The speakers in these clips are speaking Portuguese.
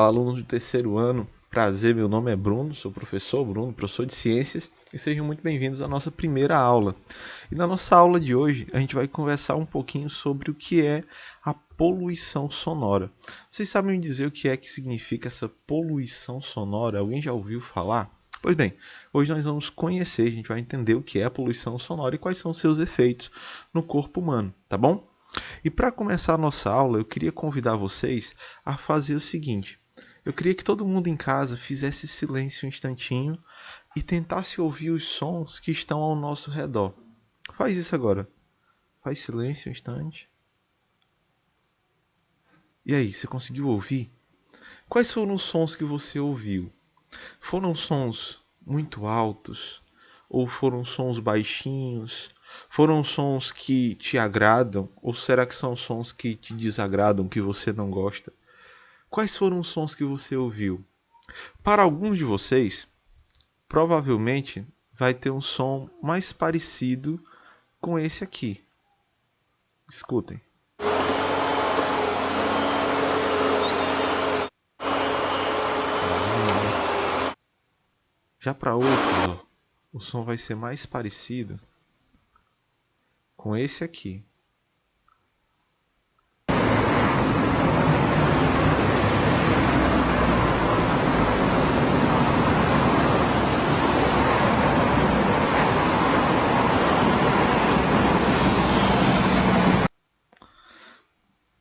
Fala, alunos do terceiro ano. Prazer, meu nome é Bruno, sou professor Bruno, professor de ciências, e sejam muito bem-vindos à nossa primeira aula. E na nossa aula de hoje, a gente vai conversar um pouquinho sobre o que é a poluição sonora. Vocês sabem me dizer o que é que significa essa poluição sonora? Alguém já ouviu falar? Pois bem, hoje nós vamos conhecer, a gente vai entender o que é a poluição sonora e quais são os seus efeitos no corpo humano, tá bom? E para começar a nossa aula, eu queria convidar vocês a fazer o seguinte. Eu queria que todo mundo em casa fizesse silêncio um instantinho e tentasse ouvir os sons que estão ao nosso redor. Faz isso agora. Faz silêncio um instante. E aí, você conseguiu ouvir? Quais foram os sons que você ouviu? Foram sons muito altos? Ou foram sons baixinhos? Foram sons que te agradam? Ou será que são sons que te desagradam, que você não gosta? Quais foram os sons que você ouviu? Para alguns de vocês, provavelmente vai ter um som mais parecido com esse aqui. Escutem. Já para outros, o som vai ser mais parecido com esse aqui.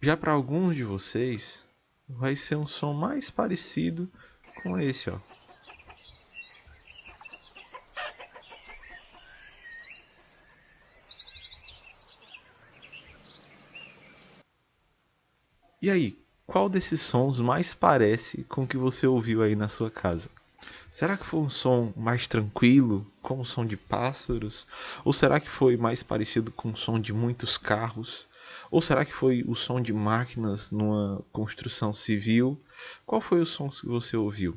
Já para alguns de vocês, vai ser um som mais parecido com esse, ó. E aí, qual desses sons mais parece com o que você ouviu aí na sua casa? Será que foi um som mais tranquilo, como o som de pássaros? Ou será que foi mais parecido com o som de muitos carros? Ou será que foi o som de máquinas numa construção civil? Qual foi o som que você ouviu?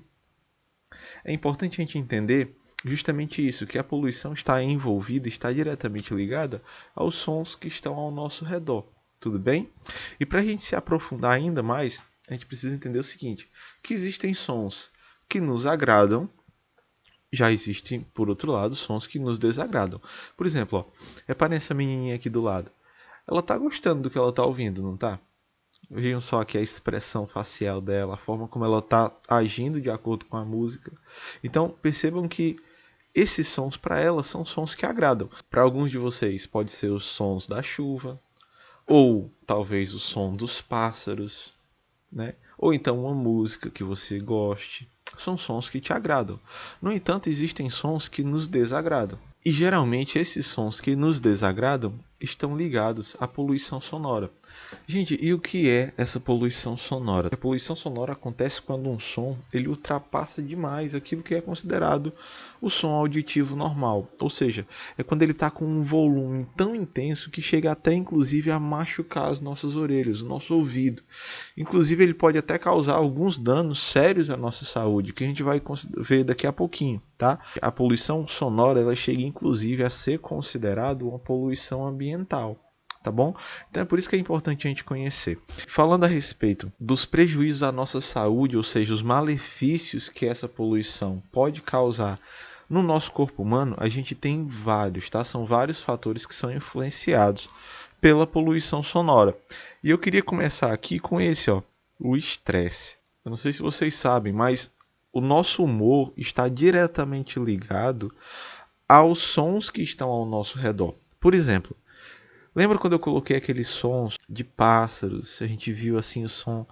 É importante a gente entender justamente isso, que a poluição está envolvida, está diretamente ligada aos sons que estão ao nosso redor. Tudo bem? E para a gente se aprofundar ainda mais, a gente precisa entender o seguinte, que existem sons que nos agradam, já existem, por outro lado, sons que nos desagradam. Por exemplo, ó, repare nessa menininha aqui do lado. Ela está gostando do que ela está ouvindo, não está? Vejam só aqui a expressão facial dela, a forma como ela está agindo de acordo com a música. Então, percebam que esses sons para ela são sons que agradam. Para alguns de vocês pode ser os sons da chuva, ou talvez o som dos pássaros, né? Ou então uma música que você goste. São sons que te agradam. No entanto, existem sons que nos desagradam. E geralmente esses sons que nos desagradam estão ligados à poluição sonora. Gente, e o que é essa poluição sonora? A poluição sonora acontece quando um som ele ultrapassa demais aquilo que é considerado o som auditivo normal. Ou seja, é quando ele está com um volume tão intenso que chega até inclusive a machucar as nossas orelhas, o nosso ouvido. Inclusive ele pode até causar alguns danos sérios à nossa saúde, que a gente vai ver daqui a pouquinho, tá? A poluição sonora ela chega inclusive a ser considerado uma poluição ambiental. Tá bom? Então é por isso que é importante a gente conhecer. Falando a respeito dos prejuízos à nossa saúde, ou seja, os malefícios que essa poluição pode causar no nosso corpo humano, a gente tem vários, tá? São vários fatores que são influenciados pela poluição sonora. E eu queria começar aqui com esse, ó, o estresse. Eu não sei se vocês sabem, mas o nosso humor está diretamente ligado aos sons que estão ao nosso redor. Por exemplo, lembra quando eu coloquei aqueles sons de pássaros? A gente viu assim o som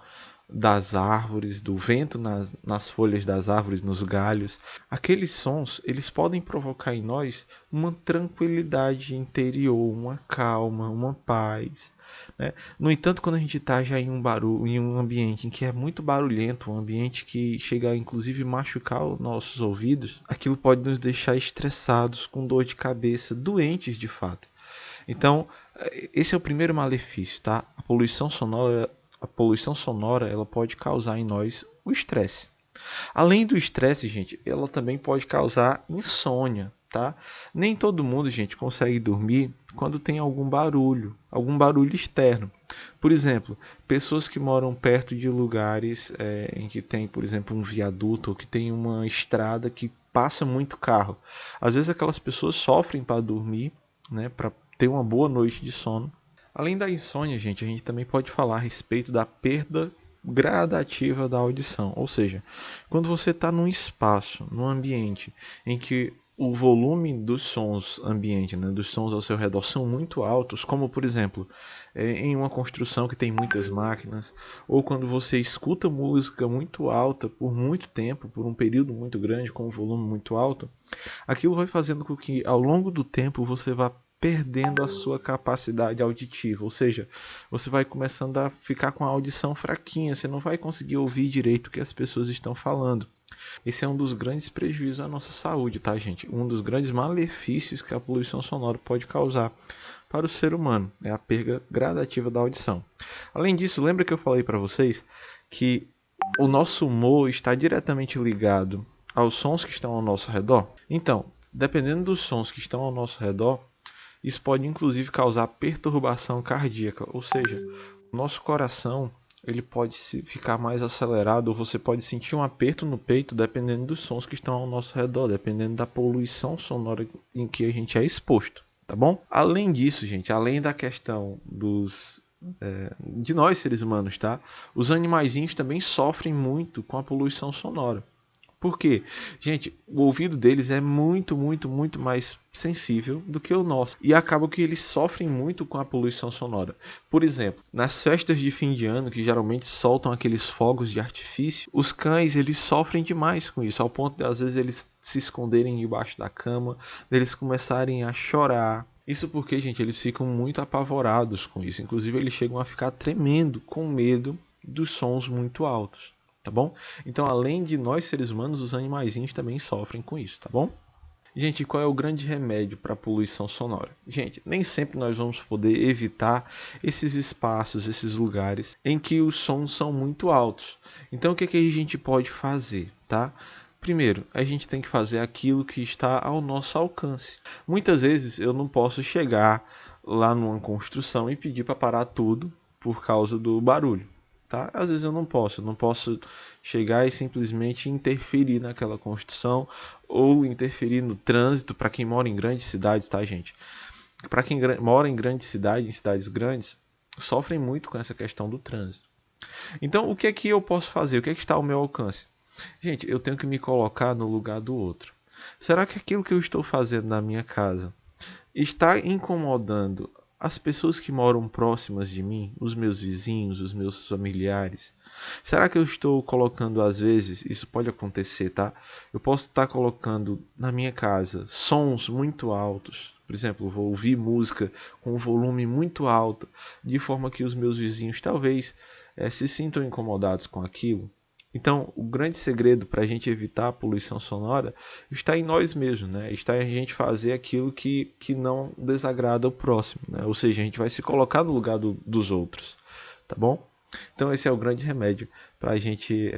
das árvores, do vento nas folhas das árvores, nos galhos. Aqueles sons, eles podem provocar em nós uma tranquilidade interior, uma calma, uma paz, né? No entanto, quando a gente está já em um ambiente em que é muito barulhento, um ambiente que chega a inclusive machucar os nossos ouvidos, aquilo pode nos deixar estressados, com dor de cabeça, doentes de fato. Então, esse é o primeiro malefício, tá? A poluição sonora, ela pode causar em nós o estresse. Além do estresse, gente, ela também pode causar insônia, tá? Nem todo mundo, gente, consegue dormir quando tem algum barulho externo. Por exemplo, pessoas que moram perto de lugares em que tem, por exemplo, um viaduto ou que tem uma estrada que passa muito carro. Às vezes aquelas pessoas sofrem para dormir, né, para ter uma boa noite de sono. Além da insônia, gente, a gente também pode falar a respeito da perda gradativa da audição. Ou seja, quando você está num espaço, num ambiente em que o volume dos sons ambiente, né, dos sons ao seu redor são muito altos, como por exemplo, em uma construção que tem muitas máquinas, ou quando você escuta música muito alta por muito tempo, por um período muito grande, com um volume muito alto, aquilo vai fazendo com que ao longo do tempo você vá perdendo a sua capacidade auditiva, ou seja, você vai começando a ficar com a audição fraquinha, você não vai conseguir ouvir direito o que as pessoas estão falando. Esse é um dos grandes prejuízos à nossa saúde, tá, gente? Um dos grandes malefícios que a poluição sonora pode causar para o ser humano, é a perda gradativa da audição. Além disso, lembra que eu falei para vocês que o nosso humor está diretamente ligado aos sons que estão ao nosso redor? Então, dependendo dos sons que estão ao nosso redor, isso pode inclusive causar perturbação cardíaca, ou seja, o nosso coração ele pode ficar mais acelerado, ou você pode sentir um aperto no peito dependendo dos sons que estão ao nosso redor, dependendo da poluição sonora em que a gente é exposto, tá bom? Além disso, gente, além da questão de nós seres humanos, tá? Os animaizinhos também sofrem muito com a poluição sonora. Por quê? Gente, o ouvido deles é muito, muito, muito mais sensível do que o nosso. E acaba que eles sofrem muito com a poluição sonora. Por exemplo, nas festas de fim de ano, que geralmente soltam aqueles fogos de artifício, os cães eles sofrem demais com isso, ao ponto de às vezes eles se esconderem debaixo da cama, deles começarem a chorar. Isso porque, gente, eles ficam muito apavorados com isso. Inclusive, eles chegam a ficar tremendo com medo dos sons muito altos. Tá bom? Então, além de nós seres humanos, os animaizinhos também sofrem com isso, tá bom? Gente, qual é o grande remédio para a poluição sonora? Gente, nem sempre nós vamos poder evitar esses espaços, esses lugares em que os sons são muito altos. Então, o que é que a gente pode fazer, tá? Primeiro, a gente tem que fazer aquilo que está ao nosso alcance. Muitas vezes eu não posso chegar lá numa construção e pedir para parar tudo por causa do barulho. Tá? Às vezes eu não posso chegar e simplesmente interferir naquela construção ou interferir no trânsito para quem mora em grandes cidades, tá, gente? Para quem mora em grandes cidades, em cidades grandes, sofrem muito com essa questão do trânsito. Então, o que é que eu posso fazer? O que é que está ao meu alcance? Gente, eu tenho que me colocar no lugar do outro. Será que aquilo que eu estou fazendo na minha casa está incomodando as pessoas que moram próximas de mim, os meus vizinhos, os meus familiares? Será que eu estou colocando, às vezes, isso pode acontecer, tá? Eu posso estar colocando na minha casa sons muito altos. Por exemplo, eu vou ouvir música com um volume muito alto, de forma que os meus vizinhos talvez se sintam incomodados com aquilo. Então, o grande segredo para a gente evitar a poluição sonora está em nós mesmos, né? Está em a gente fazer aquilo que não desagrada o próximo, né? Ou seja, a gente vai se colocar no lugar dos outros, tá bom? Então, esse é o grande remédio para a gente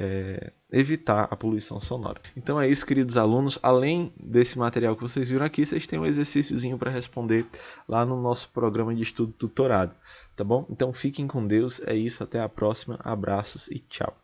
evitar a poluição sonora. Então é isso, queridos alunos. Além desse material que vocês viram aqui, vocês têm um exercíciozinho para responder lá no nosso programa de estudo tutorado, tá bom? Então, fiquem com Deus. É isso, até a próxima. Abraços e tchau.